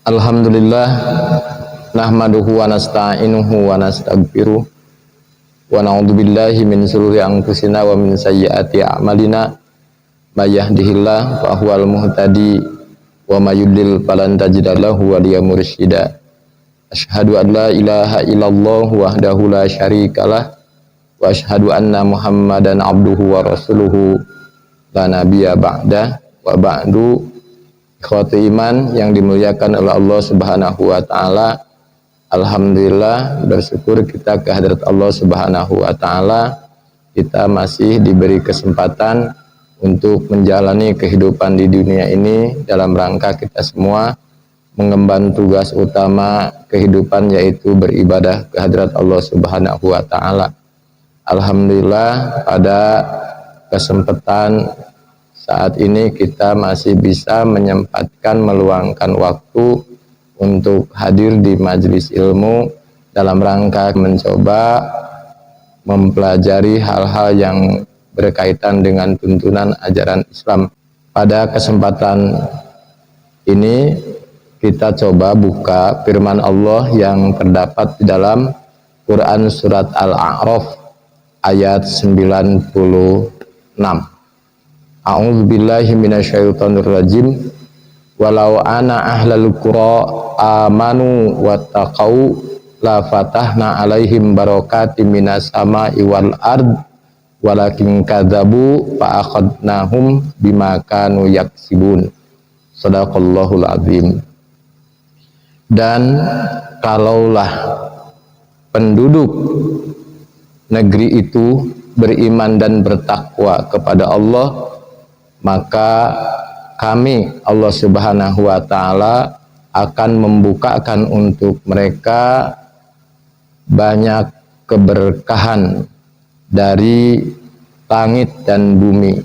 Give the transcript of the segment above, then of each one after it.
Alhamdulillah nahmaduhu wa nasta'inuhu wa nasta'gfiruh wa na'udzubillahi min sururi anfusina wa min sayyiati a'malina may yahdihillahu fa huwal muhtadi wa may yudlil falan tajida lahu waliya mursyida. Asyhadu an la ilaha illallah wahdahu la syarikalah wa asyhadu anna Muhammadan abduhu wa rasuluhu la nabiyya ba'da. Wa ba'du, ikhwati iman yang dimuliakan oleh Allah Subhanahu wa taala. Alhamdulillah, bersyukur kita kehadirat Allah Subhanahu wa taala. Kita masih diberi kesempatan untuk menjalani kehidupan di dunia ini dalam rangka kita semua mengemban tugas utama kehidupan, yaitu beribadah kehadirat Allah Subhanahu wa taala. Alhamdulillah, pada kesempatan saat ini kita masih bisa menyempatkan meluangkan waktu untuk hadir di majelis ilmu dalam rangka mencoba mempelajari hal-hal yang berkaitan dengan tuntunan ajaran Islam. Pada kesempatan ini kita coba buka firman Allah yang terdapat di dalam Quran surat Al-A'raf ayat 96. A'udzu billahi minasyaitonir rajim. Walau ana ahlal qura amanu wattaqau la fatahna alaihim barakatim minas sama'i wal ard walakin kadzabu fa akhadnahum bima kanu yaksibun. Shadaqallahul azim. Dan kalaulah penduduk negeri itu beriman dan bertakwa kepada Allah, maka kami Allah Subhanahu wa taala akan membukakan untuk mereka banyak keberkahan dari langit dan bumi.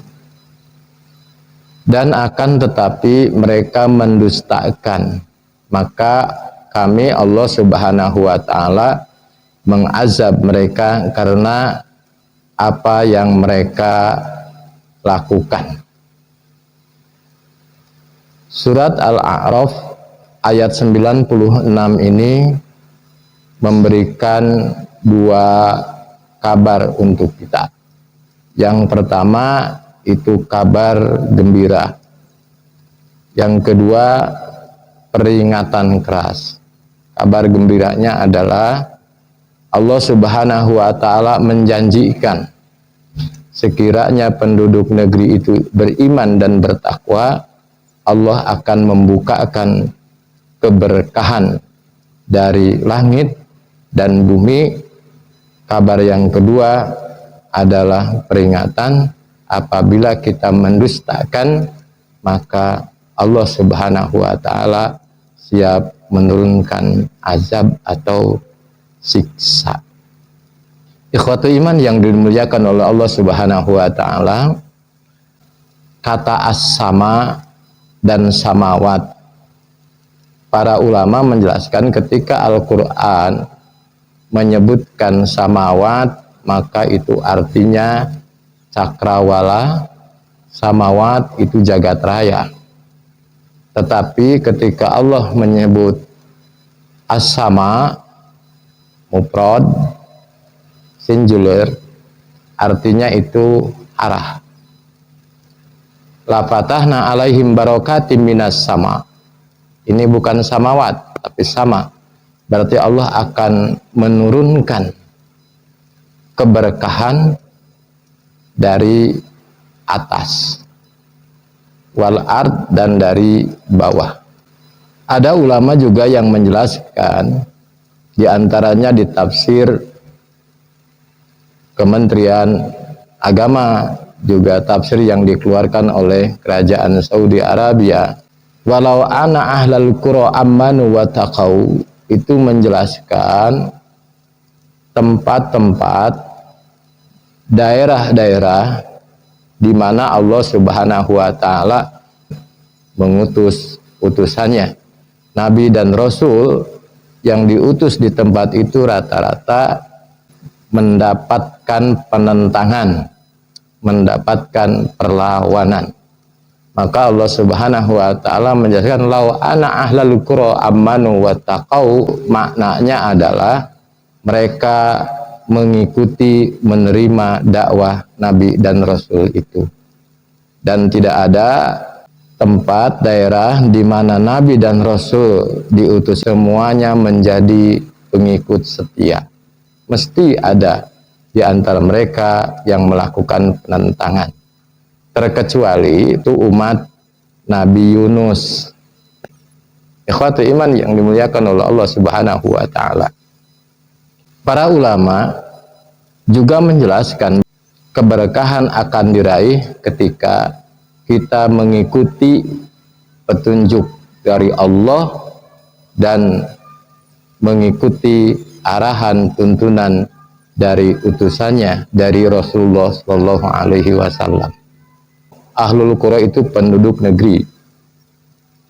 Dan akan tetapi mereka mendustakan, maka kami Allah Subhanahu wa taala mengazab mereka karena apa yang mereka lakukan. Surat Al-A'raf ayat 96 ini memberikan dua kabar untuk kita. Yang pertama itu kabar gembira. Yang kedua peringatan keras. Kabar gembiranya adalah Allah Subhanahu wa taala menjanjikan sekiranya penduduk negeri itu beriman dan bertakwa, Allah akan membukakan keberkahan dari langit dan bumi. Kabar yang kedua adalah peringatan, apabila kita mendustakan, maka Allah Subhanahu wa taala siap menurunkan azab atau siksa. Ikhwatu iman yang dimuliakan oleh Allah Subhanahu wa taala, kata as-sama dan samawat, para ulama menjelaskan ketika Al-Quran menyebutkan samawat, maka itu artinya cakrawala, samawat itu jagat raya. Tetapi ketika Allah menyebut as-sama mufrad singular, artinya itu arah. La fatahna alaihim barakatim minas sama. Ini bukan samawat, tapi sama. Berarti Allah akan menurunkan keberkahan dari atas, wal ard, dan dari bawah. Ada ulama juga yang menjelaskan, diantaranya di tafsir Kementerian Agama, juga tafsir yang dikeluarkan oleh kerajaan Saudi Arabia, walau ana ahlal qura amanu wa taqau, itu menjelaskan tempat-tempat, daerah-daerah di mana Allah Subhanahu wa taala mengutus utusannya. Nabi dan Rasul yang diutus di tempat itu rata-rata mendapatkan penentangan, mendapatkan perlawanan. Maka Allah Subhanahu wa taala menjelaskan lau ana ahlul qura amanu wattaqau, maknanya adalah mereka mengikuti menerima dakwah Nabi dan Rasul itu. Dan tidak ada tempat daerah di mana Nabi dan Rasul diutus semuanya menjadi pengikut setia. Mesti ada di antara mereka yang melakukan penentangan. Terkecuali itu umat Nabi Yunus. Ikhwatu iman yang dimuliakan oleh Allah Subhanahu wa taala. Para ulama juga menjelaskan keberkahan akan diraih ketika kita mengikuti petunjuk dari Allah dan mengikuti arahan tuntunan dari utusannya, dari Rasulullah Shallallahu Alaihi Wasallam. Ahlul Qura itu penduduk negeri.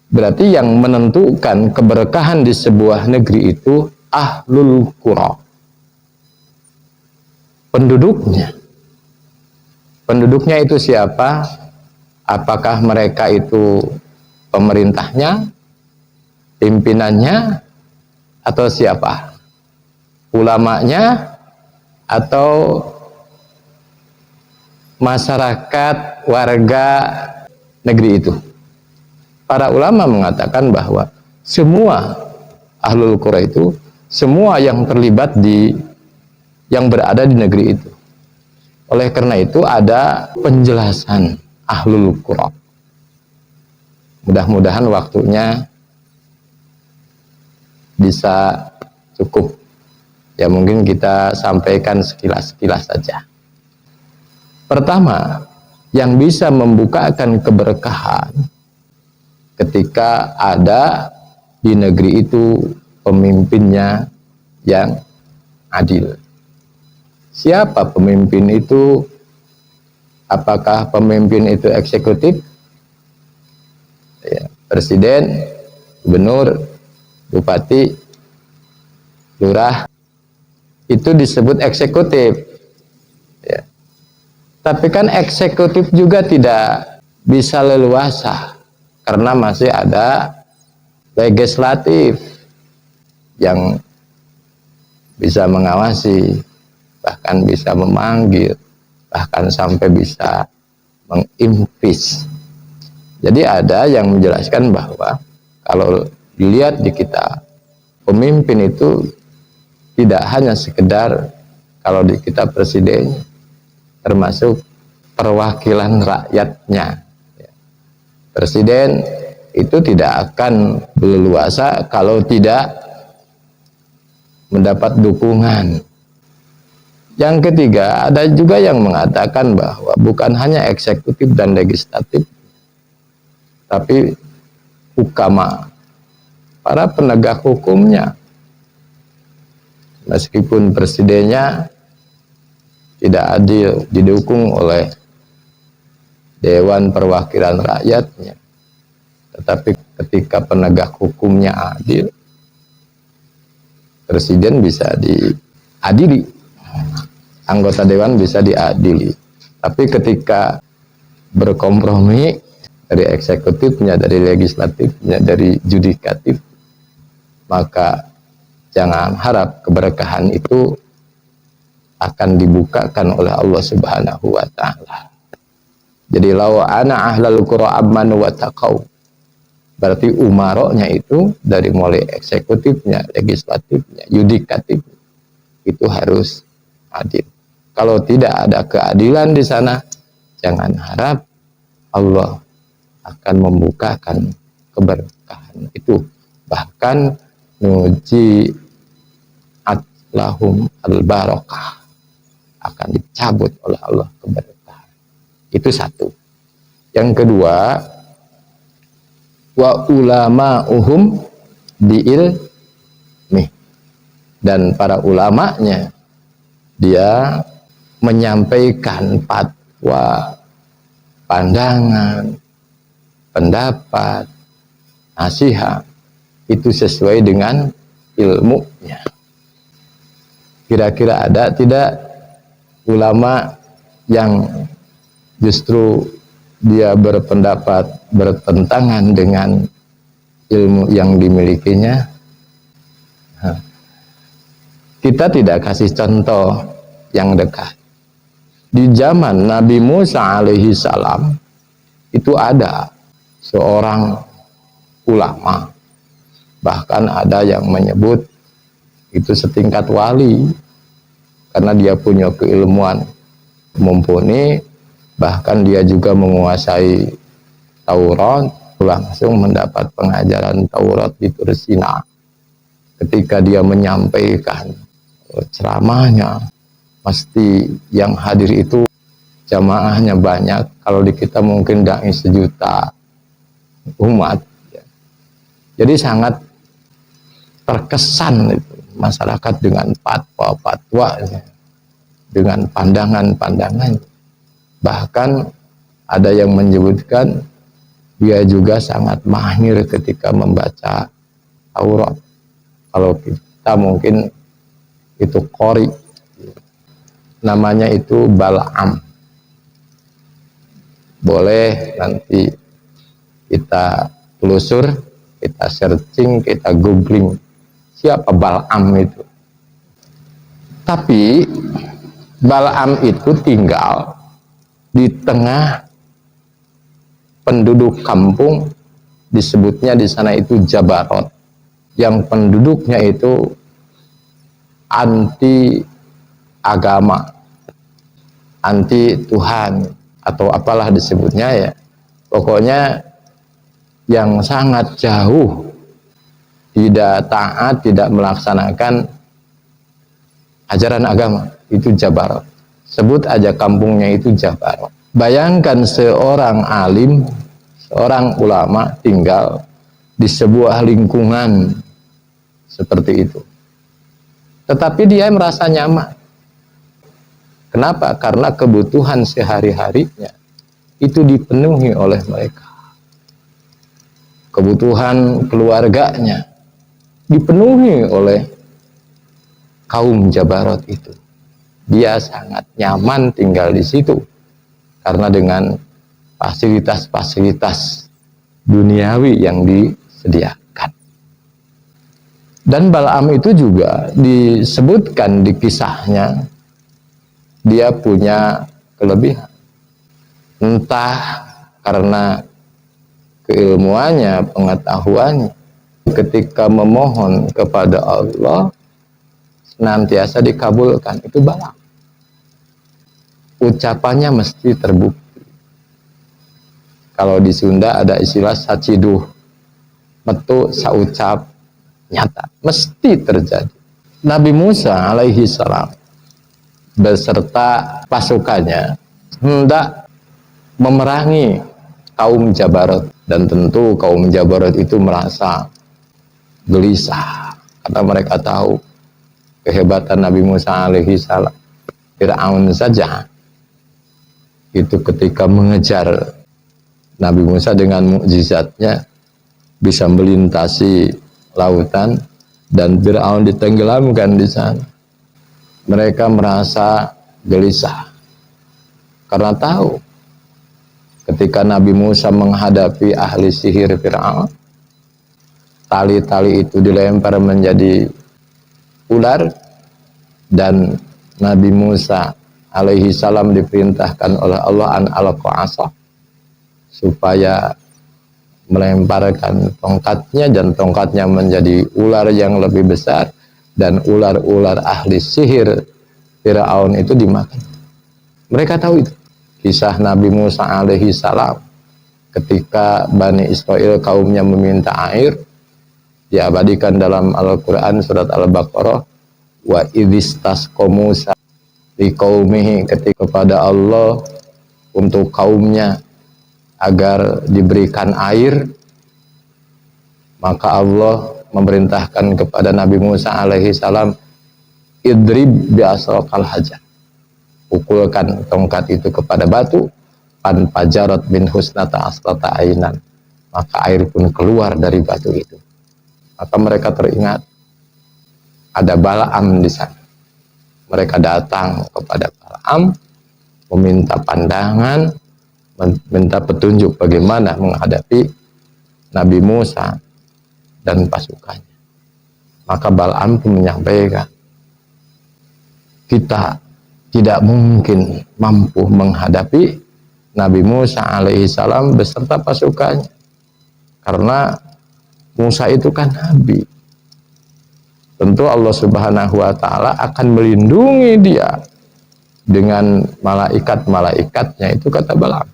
Berarti yang menentukan keberkahan di sebuah negeri itu Ahlul Qura, penduduknya. Penduduknya itu siapa? Apakah mereka itu pemerintahnya, pimpinannya, atau siapa? Ulamanya atau masyarakat warga negeri itu? Para ulama mengatakan bahwa semua Ahlul Qura itu, semua yang terlibat yang berada di negeri itu. Oleh karena itu ada penjelasan Ahlul Qura. Mudah-mudahan waktunya bisa cukup. Ya mungkin kita sampaikan sekilas-sekilas saja. Pertama, yang bisa membukakan keberkahan ketika ada di negeri itu pemimpinnya yang adil. Siapa pemimpin itu? Apakah pemimpin itu eksekutif? Ya, presiden, gubernur, bupati, lurah, itu disebut eksekutif. Ya. Tapi kan eksekutif juga tidak bisa leluasa, karena masih ada legislatif yang bisa mengawasi, bahkan bisa memanggil, bahkan sampai bisa mengimpeach. Jadi ada yang menjelaskan bahwa kalau dilihat di kita, pemimpin itu tidak hanya sekedar, kalau di kita presiden, termasuk perwakilan rakyatnya. Presiden itu tidak akan berleluasa kalau tidak mendapat dukungan. Yang ketiga, ada juga yang mengatakan bahwa bukan hanya eksekutif dan legislatif, tapi hukama, para penegak hukumnya. Meskipun presidennya tidak adil, didukung oleh Dewan Perwakilan Rakyatnya, tetapi ketika penegak hukumnya adil, presiden bisa diadili, anggota dewan bisa diadili. Tapi ketika berkompromi dari eksekutifnya, dari legislatifnya, dari judikatif, maka jangan harap keberkahan itu akan dibukakan oleh Allah Subhanahu wa taala. Jadi lau ana ahlul qura amanu wa taqau, berarti umaroknya itu dari mulai eksekutifnya, legislatifnya, yudikatif itu harus adil. Kalau tidak ada keadilan di sana, jangan harap Allah akan membukakan keberkahan itu. Bahkan nuji atlahum al-barakah, akan dicabut oleh Allah keberkahan. Itu satu. Yang kedua, wa ulama'uhum bi'ilmi, dan para ulamanya dia menyampaikan fatwa, pandangan, pendapat, nasihat itu sesuai dengan ilmunya. Kira-kira ada tidak ulama yang justru dia berpendapat bertentangan dengan ilmu yang dimilikinya, kita tidak kasih contoh yang dekat. Di zaman Nabi Musa alaihi salam itu ada seorang ulama, bahkan ada yang menyebut itu setingkat wali karena dia punya keilmuan mumpuni, bahkan dia juga menguasai Taurat, langsung mendapat pengajaran Taurat di Tur Sina. Ketika dia menyampaikan ceramahnya, pasti yang hadir itu jamaahnya banyak. Kalau di kita mungkin dai 1 juta umat. Jadi sangat terkesan itu masyarakat dengan fatwa-fatwa, dengan pandangan-pandangan. Bahkan ada yang menyebutkan dia juga sangat mahir ketika membaca Taurat. Kalau kita mungkin itu qori, namanya itu Bal'am. Boleh nanti kita telusur, kita searching, kita googling siapa Bal'am itu. Tapi Bal'am itu tinggal di tengah penduduk kampung, disebutnya di sana itu Jabarot, yang penduduknya itu anti agama, anti Tuhan, atau apalah disebutnya ya. Pokoknya yang sangat jauh, tidak taat, tidak melaksanakan ajaran agama, itu Jabarot. Sebut aja kampungnya itu Jabarot. Bayangkan seorang alim, seorang ulama tinggal di sebuah lingkungan seperti itu. Tetapi dia merasa nyaman. Kenapa? Karena kebutuhan sehari-harinya itu dipenuhi oleh mereka. Kebutuhan keluarganya dipenuhi oleh kaum Jabarot itu. Dia sangat nyaman tinggal di situ karena dengan fasilitas-fasilitas duniawi yang disediakan. Dan Bal'am itu juga disebutkan di kisahnya, dia punya kelebihan. Entah karena keilmuannya, pengetahuannya, ketika memohon kepada Allah senantiasa dikabulkan. Itu Bal'am. Ucapannya mesti terbukti. Kalau di Sunda ada istilah saciduh, metu saucap nyata, mesti terjadi. Nabi Musa alaihi salam beserta pasukannya hendak memerangi kaum Jabarot, dan tentu kaum Jabarot itu merasa gelisah karena mereka tahu kehebatan Nabi Musa alaihi salam. Fir'aun saja itu ketika mengejar Nabi Musa dengan mukjizatnya bisa melintasi lautan dan Fir'aun ditenggelamkan di sana. Mereka merasa gelisah karena tahu ketika Nabi Musa menghadapi ahli sihir Fir'aun, tali-tali itu dilempar menjadi ular, dan Nabi Musa alaihi salam diperintahkan oleh Allah an alqa-asa supaya melemparkan tongkatnya, dan tongkatnya menjadi ular yang lebih besar, dan ular-ular ahli sihir Firaun itu dimakan. Mereka tahu itu. Kisah Nabi Musa alaihi salam ketika Bani Israel kaumnya meminta air, diabadikan dalam Al-Quran surat Al-Baqarah, wa idhistasqa Musa li qaumihi, ketika kepada Allah untuk kaumnya agar diberikan air, maka Allah memerintahkan kepada Nabi Musa alaihi salam, idrib bi'asraqal hajar, pukulkan tongkat itu kepada batu, pan fajarat bin husnata asrata ainan, maka air pun keluar dari batu itu. Maka mereka teringat ada Bal'am di sana. Mereka datang kepada Bal'am meminta pandangan minta petunjuk bagaimana menghadapi Nabi Musa dan pasukannya. Maka Bal'am pun menyampaikan, kita tidak mungkin mampu menghadapi Nabi Musa alaihissalam beserta pasukannya, karena Musa itu kan nabi. Tentu Allah Subhanahu wa Ta'ala akan melindungi dia dengan malaikat-malaikatnya, itu kata Bal'am.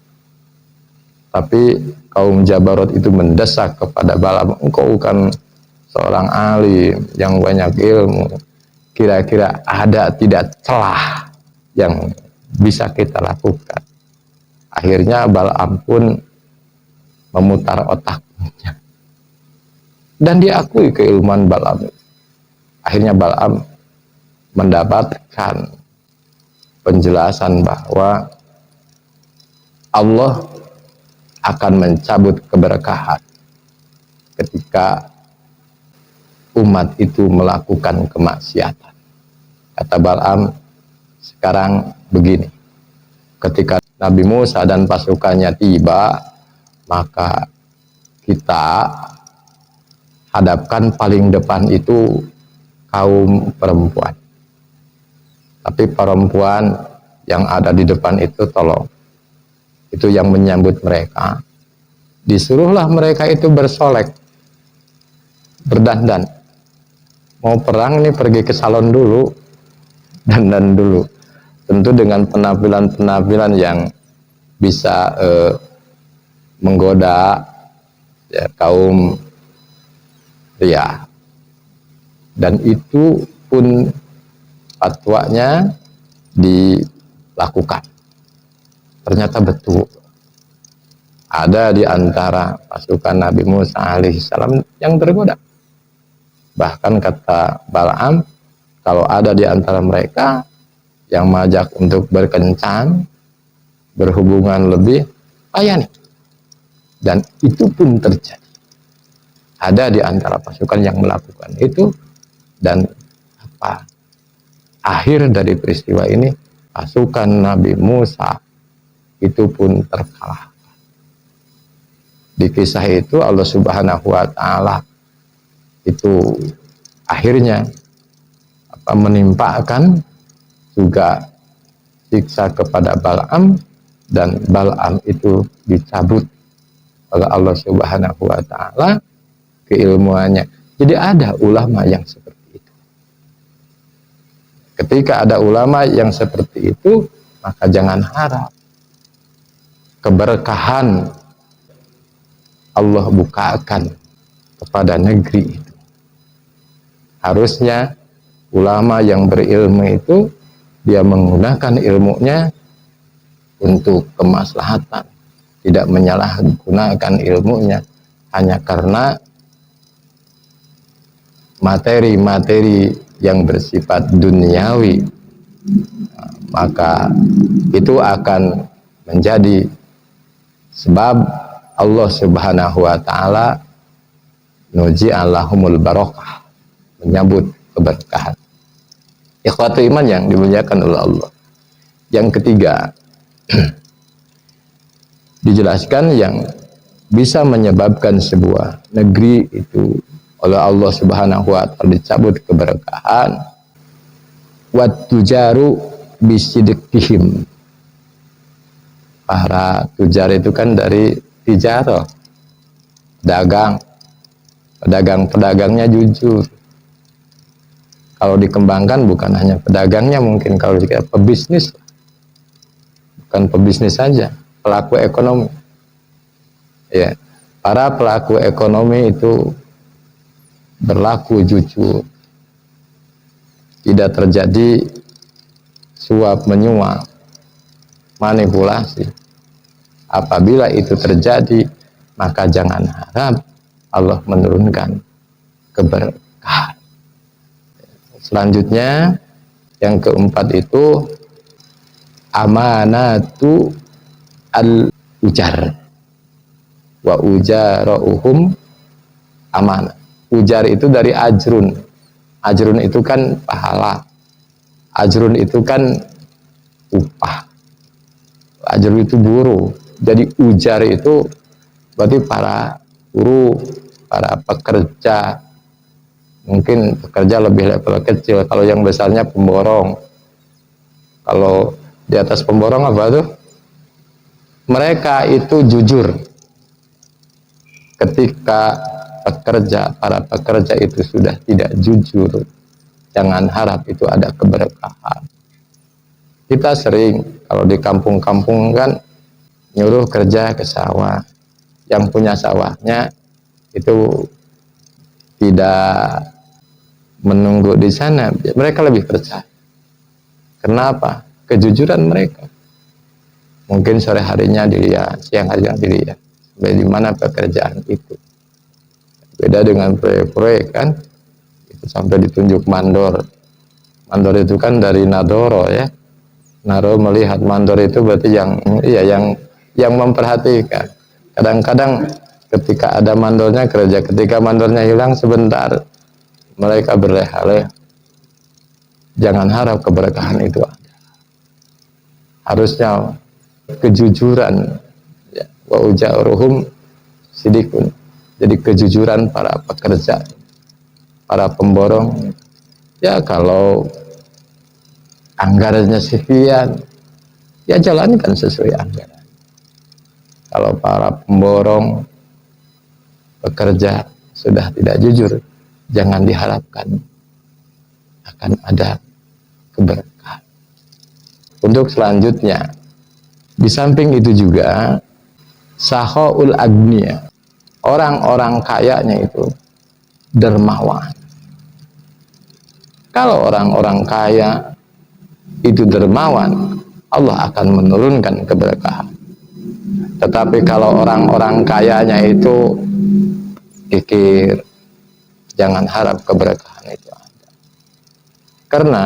Tapi kaum Jabarot itu mendesak kepada Bal'am, engkau kan seorang alim yang banyak ilmu, kira-kira ada tidak celah yang bisa kita lakukan. Akhirnya Bal'am pun memutar otaknya dan diakui keilmuan Bal'am. Akhirnya Bal'am mendapatkan penjelasan bahwa Allah akan mencabut keberkahan ketika umat itu melakukan kemaksiatan. Kata Bal'am, sekarang begini, ketika Nabi Musa dan pasukannya tiba, maka kita hadapkan paling depan itu kaum perempuan. Tapi perempuan yang ada di depan itu tolong, itu yang menyambut mereka, disuruhlah mereka itu bersolek, berdandan. Mau perang ini pergi ke salon dulu, dandan dulu. Tentu dengan penampilan-penampilan yang bisa menggoda ya, kaum pria. Dan itu pun fatwanya dilakukan. Ternyata betul. Ada di antara pasukan Nabi Musa alaihissalam yang tergoda. Bahkan kata Bal'am, kalau ada di antara mereka yang mengajak untuk berkencan, berhubungan lebih, layani. Dan itu pun terjadi. Ada di antara pasukan yang melakukan itu, dan apa? Akhir dari peristiwa ini, pasukan Nabi Musa itu pun terkalahkan. Di kisah itu Allah Subhanahu wa Ta'ala itu akhirnya menimpakan juga siksa kepada Bal'am, dan Bal'am itu dicabut oleh Allah Subhanahu wa Ta'ala keilmuannya. Jadi ada ulama yang seperti itu. Ketika ada ulama yang seperti itu, maka jangan harap keberkahan Allah bukakan kepada negeri itu. Harusnya ulama yang berilmu itu dia menggunakan ilmunya untuk kemaslahatan, tidak menyalahgunakan ilmunya hanya karena materi-materi yang bersifat duniawi. Maka itu akan menjadi sebab Allah Subhanahu wa Ta'ala nuji'allahumul barokah, menyambut keberkahan. Ikhwatu iman yang dimuliakan oleh Allah. Yang ketiga, dijelaskan yang bisa menyebabkan sebuah negeri itu oleh Allah Subhanahu wa Ta'ala dicabut keberkahan, wat tujaru bisidqihim. Para tujar itu kan dari tijarah, pedagangnya jujur. Kalau dikembangkan bukan hanya pedagangnya, mungkin kalau dikira pebisnis, bukan pebisnis saja, pelaku ekonomi. Ya, para pelaku ekonomi itu berlaku jujur, tidak terjadi suap menyuap, manipulasi. Apabila itu terjadi, maka jangan harap Allah menurunkan keberkahan. Selanjutnya yang keempat itu amanatu al-ujar wa ujarauhum amanah. Ujar itu dari ajrun. Ajrun itu kan pahala. Ajrun itu kan upah. Ajrun itu buruh. Jadi ujar itu berarti para buruh, para pekerja, mungkin pekerja lebih level kecil. Kalau yang besarnya pemborong. Kalau di atas pemborong apa tuh? Mereka itu jujur. Ketika para pekerja itu sudah tidak jujur, jangan harap itu ada keberkahan. Kita sering kalau di kampung-kampung kan nyuruh kerja ke sawah. Yang punya sawahnya itu tidak menunggu di sana, mereka lebih percaya. Kenapa? Kejujuran mereka. Mungkin sore harinya dilihat, siang harinya dilihat. Sampai di mana pekerjaan itu. Beda dengan proyek-proyek kan, itu sampai ditunjuk mandor. Mandor itu kan dari nadoro ya. Naro melihat, mandor itu berarti yang memperhatikan. Kadang-kadang ketika ada mandornya kerja, ketika mandornya hilang sebentar mereka berleha-leha. Jangan harap keberkahan itu ada. Harusnya kejujuran, ya, wa ujauruhum sidikun. Jadi kejujuran para pekerja, para pemborong. Ya kalau anggarannya sekian, ya jalankan sesuai anggaran. Kalau para pemborong pekerja sudah tidak jujur, jangan diharapkan akan ada keberkahan. Untuk selanjutnya, di samping itu juga sahaul agniya, orang-orang kayanya itu dermawan. Kalau orang-orang kaya itu dermawan, Allah akan menurunkan keberkahan. Tetapi kalau orang-orang kayanya itu kikir, jangan harap keberkahan itu ada. Karena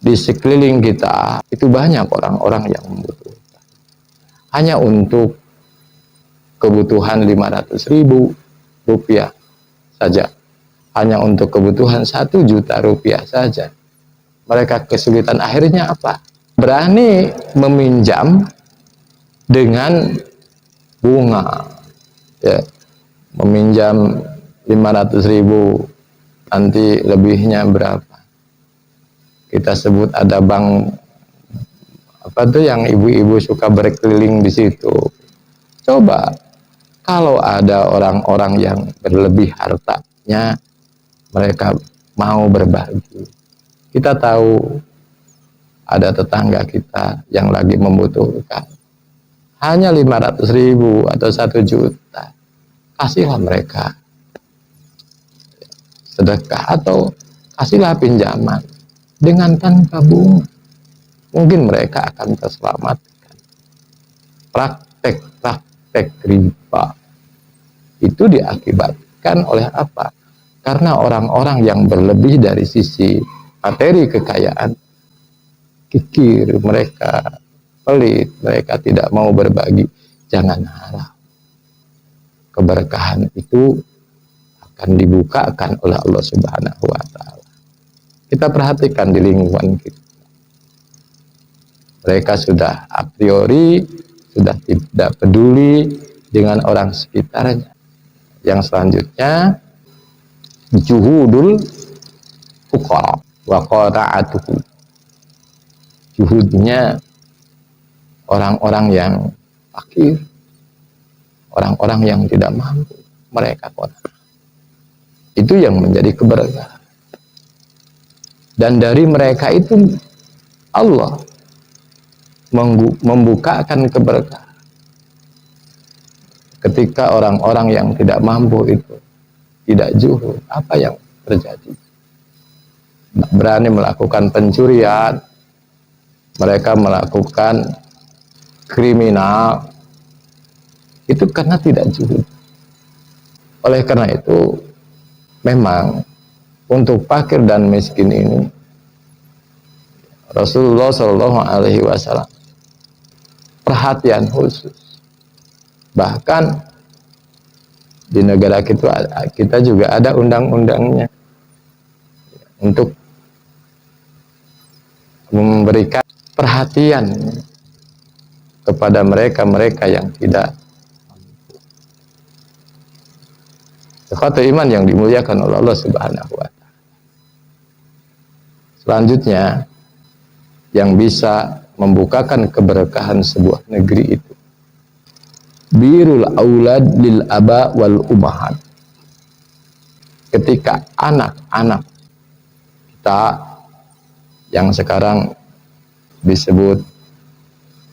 di sekeliling kita itu banyak orang-orang yang membutuhkan. Hanya untuk kebutuhan 500.000 rupiah saja. Hanya untuk kebutuhan 1 juta rupiah saja. Mereka kesulitan, akhirnya apa? Berani meminjam dengan bunga, ya, meminjam 500.000, nanti lebihnya berapa? Kita sebut ada bank apa tuh yang ibu-ibu suka berkeliling di situ. Coba kalau ada orang-orang yang berlebih hartanya, mereka mau berbagi. Kita tahu ada tetangga kita yang lagi membutuhkan hanya 500.000 atau 1 juta, kasihlah mereka sedekah atau kasihlah pinjaman dengan tanpa bunga. Mungkin mereka akan terselamatkan. Praktek riba itu diakibatkan oleh apa? Karena orang-orang yang berlebih dari sisi materi kekayaan, kikir, mereka pelit, mereka tidak mau berbagi. Jangan harap keberkahan itu akan dibukakan oleh Allah Subhanahu wa Ta'ala. Kita perhatikan di lingkungan kita, mereka sudah a priori sudah tidak peduli dengan orang sekitarnya. Yang selanjutnya, juhudul fuqara wa qata'atuhu. Juhudnya orang-orang yang fakir, orang-orang yang tidak mampu, mereka qata'ah. Itu yang menjadi keberkahan. Dan dari mereka itu Allah membukakan keberkahan. Ketika orang-orang yang tidak mampu itu tidak juhud, apa yang terjadi? Berani melakukan pencurian, mereka melakukan kriminal, itu karena tidak juhud. Oleh karena itu, memang untuk fakir dan miskin ini Rasulullah Shallallahu Alaihi Wasallam perhatian khusus. Bahkan di negara kita juga ada undang-undangnya untuk memberikan perhatian kepada mereka-mereka yang tidak. Ikhwatul iman yang dimuliakan oleh Allah Subhanahu wa taala. Selanjutnya yang bisa membukakan keberkahan sebuah negeri itu birrul aulad lil aba wal ummahat. Ketika anak-anak kita yang sekarang disebut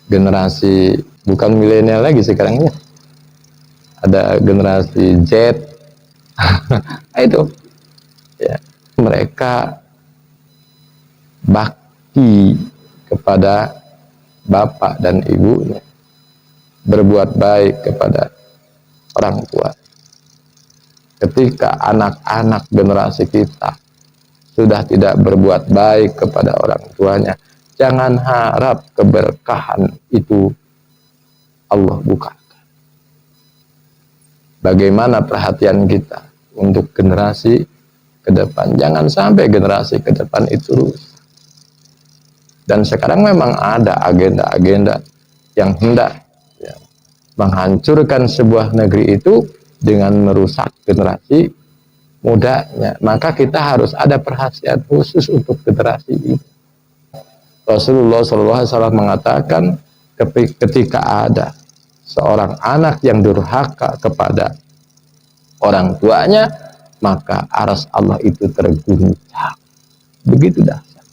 generasi bukan milenial lagi sekarang ya, ada generasi Z. Itu ya, mereka bakti kepada bapak dan ibunya, berbuat baik kepada orang tua. Ketika anak-anak generasi kita sudah tidak berbuat baik kepada orang tuanya, jangan harap keberkahan itu Allah bukakan. Bagaimana perhatian kita untuk generasi ke depan? Jangan sampai generasi ke depan itu rusak. Dan sekarang memang ada agenda-agenda yang hendak ya, menghancurkan sebuah negeri itu dengan merusak generasi mudanya. Maka kita harus ada perhatian khusus untuk generasi ini. Rasulullah SAW mengatakan ketika ada seorang anak yang durhaka kepada orang tuanya, maka aras Allah itu terguncang. Begitu dahsyat.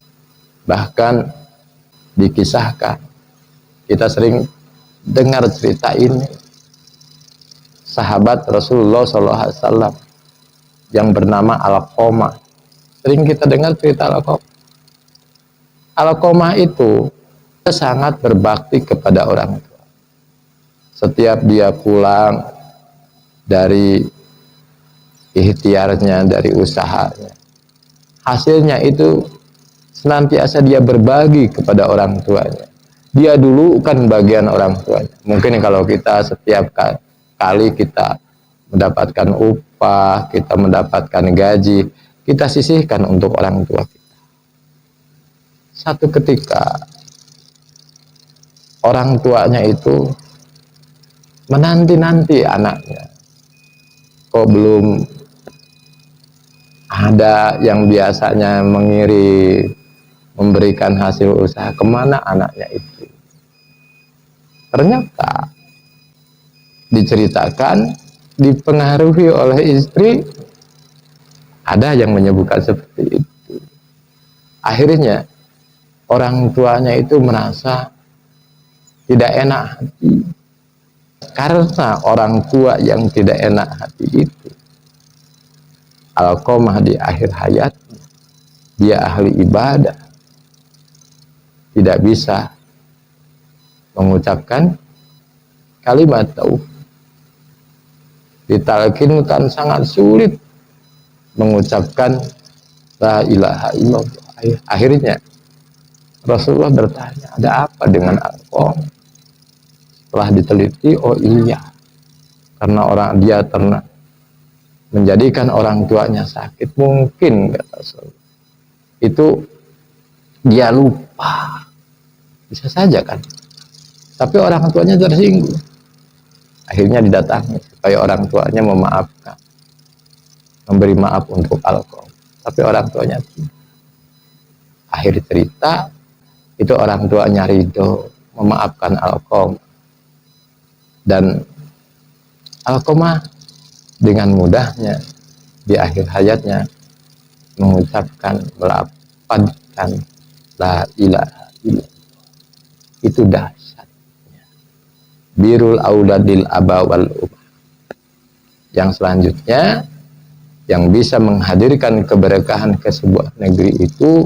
Bahkan dikisahkan, kita sering dengar cerita ini, sahabat Rasulullah SAW yang bernama Alqamah. Sering kita dengar cerita Alqamah. Alqamah itu sangat berbakti kepada orang tua. Setiap dia pulang dari ikhtiarnya, dari usahanya, hasilnya itu senantiasa dia berbagi kepada orang tuanya. Dia dulu kan bagian orang tuanya. Mungkin kalau kita setiap kali kita mendapatkan upah, kita mendapatkan gaji, kita sisihkan untuk orang tua kita. Satu ketika orang tuanya itu menanti-nanti anaknya, kok belum ada yang biasanya mengirim, memberikan hasil usaha, kemana anaknya itu? Ternyata diceritakan, dipengaruhi oleh istri, ada yang menyebutkan seperti itu. Akhirnya orang tuanya itu merasa tidak enak hati. Karena orang tua yang tidak enak hati itu, Alqamah di akhir hayatnya, dia ahli ibadah, tidak bisa mengucapkan kalimat tauhid. Ditalkinkan sangat sulit mengucapkan la ilaha illallah. Akhirnya Rasulullah bertanya, ada apa dengan Alqamah? Setelah diteliti, oh iya, karena dia pernah menjadikan orang tuanya sakit. Mungkin kata Rasulullah, itu dia lupa, bisa saja kan, tapi orang tuanya tersinggung. Akhirnya didatangi supaya orang tuanya memaafkan, memberi maaf untuk Alqamah, tapi orang tuanya tidak. Akhir cerita itu orang tuanya ridho memaafkan Alqamah, dan Alqamah dengan mudahnya di akhir hayatnya mengucapkan, melafadzkan la ilaha illallah. Itu dahsyatnya birrul auladil aba wal ummah. Yang selanjutnya yang bisa menghadirkan keberkahan ke sebuah negeri itu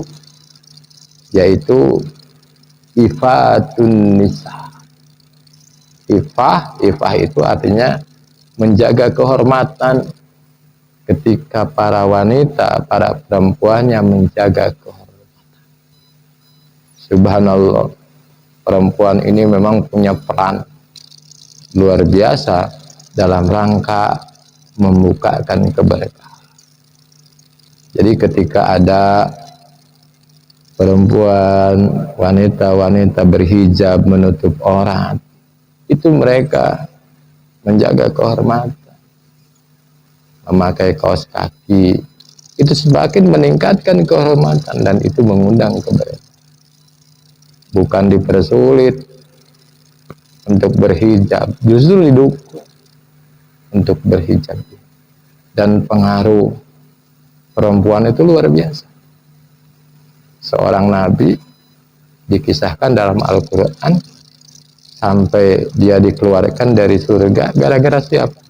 yaitu ifatun nisa. Ifah itu artinya menjaga kehormatan. Ketika para wanita, para perempuannya menjaga kehormatan, subhanallah, perempuan ini memang punya peran luar biasa dalam rangka membukakan keberkahan. Jadi ketika ada perempuan, wanita berhijab menutup aurat, itu mereka menjaga kehormatan, memakai kaos kaki, itu semakin meningkatkan kehormatan dan itu mengundang kebaikan. Bukan dipersulit untuk berhijab, justru didukung untuk berhijab. Dan pengaruh perempuan itu luar biasa. Seorang nabi dikisahkan dalam Al-Quran sampai dia dikeluarkan dari surga gara-gara siapa?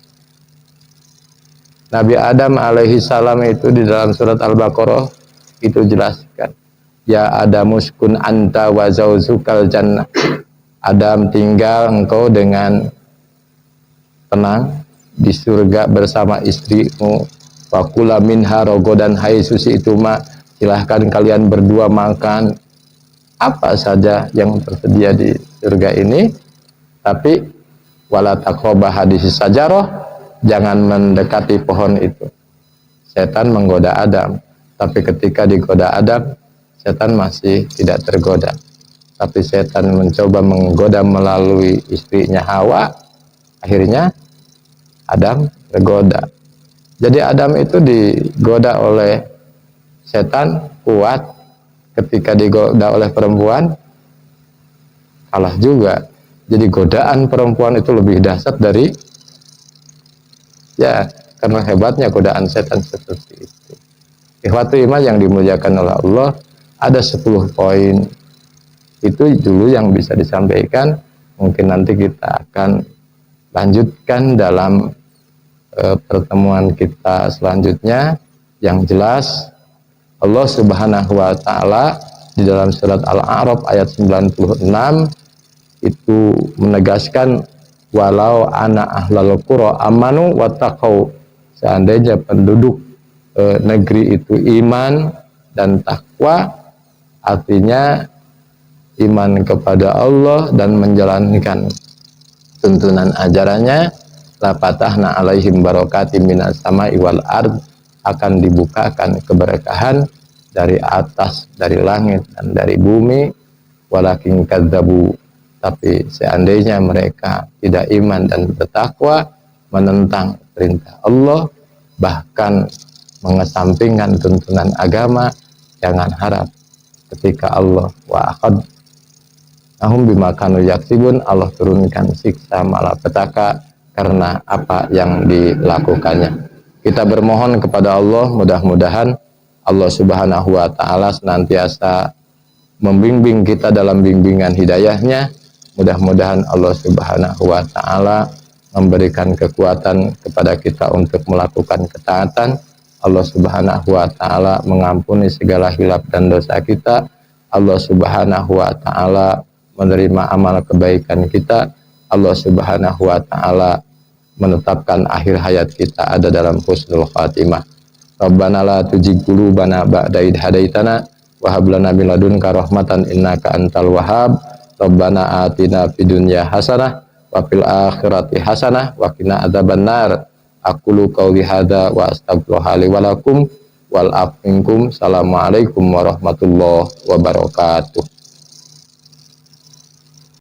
Nabi Adam alaihi salam itu di dalam surat Al-Baqarah itu jelaskan, ya Adam uskun anta wa zauzukal jannah. Adam, tinggal engkau dengan tenang di surga bersama istrimu. Wa kula minha rogodan haitsu syi'tuma, silahkan kalian berdua makan apa saja yang tersedia di surga ini, tapi wala taqrabah hadis sajarah, jangan mendekati pohon itu. Setan menggoda Adam, tapi ketika digoda Adam, setan masih tidak tergoda. Tapi setan mencoba menggoda melalui istrinya Hawa, akhirnya Adam tergoda. Jadi Adam itu digoda oleh setan kuat, ketika digoda oleh perempuan kalah juga. Jadi godaan perempuan itu lebih dahsyat dari, ya, karena hebatnya godaan setan seperti itu. Ikhwatu iman yang dimuliakan oleh Allah, ada 10 poin itu dulu yang bisa disampaikan. Mungkin nanti kita akan lanjutkan dalam pertemuan kita selanjutnya. Yang jelas Allah Subhanahu wa taala di dalam surat Al-A'raf ayat 96 itu menegaskan, walau ana ahlal qura amanu wattaqau, seandainya penduduk negeri itu iman dan takwa, artinya iman kepada Allah dan menjalankan tuntunan ajarannya, la patahna alaihim barakatim minas sama'i wal ard, akan dibukakan keberkahan dari atas, dari langit dan dari bumi. Walakin kadzabu, tapi seandainya mereka tidak iman dan bertakwa, menentang perintah Allah, bahkan mengesampingkan tuntunan agama, jangan harap ketika Allah wa'aqad nahum bima kanu yaksibun, Allah turunkan siksa malapetaka karena apa yang dilakukannya. Kita bermohon kepada Allah, mudah-mudahan Allah Subhanahu wa taala senantiasa membimbing kita dalam bimbingan hidayahnya. Mudah-mudahan Allah Subhanahu wa taala memberikan kekuatan kepada kita untuk melakukan ketaatan. Allah Subhanahu wa taala mengampuni segala hilaf dan dosa kita. Allah Subhanahu wa taala menerima amal kebaikan kita. Allah Subhanahu wa taala menetapkan akhir hayat kita ada dalam husnul khatimah. Rabbana la tuzigh qulubana ba'da idh hadaitana wa hab lana min ladunka rahmatan innaka antal wahhab. Rabbana atina fid dunya hasanah wa fil akhirati hasanah wa qina adzabannar. Aqulu qouli hadza wa astaghfirullaha li wa lakum wal afu minkum. Assalamualaikum warahmatullahi wabarakatuh.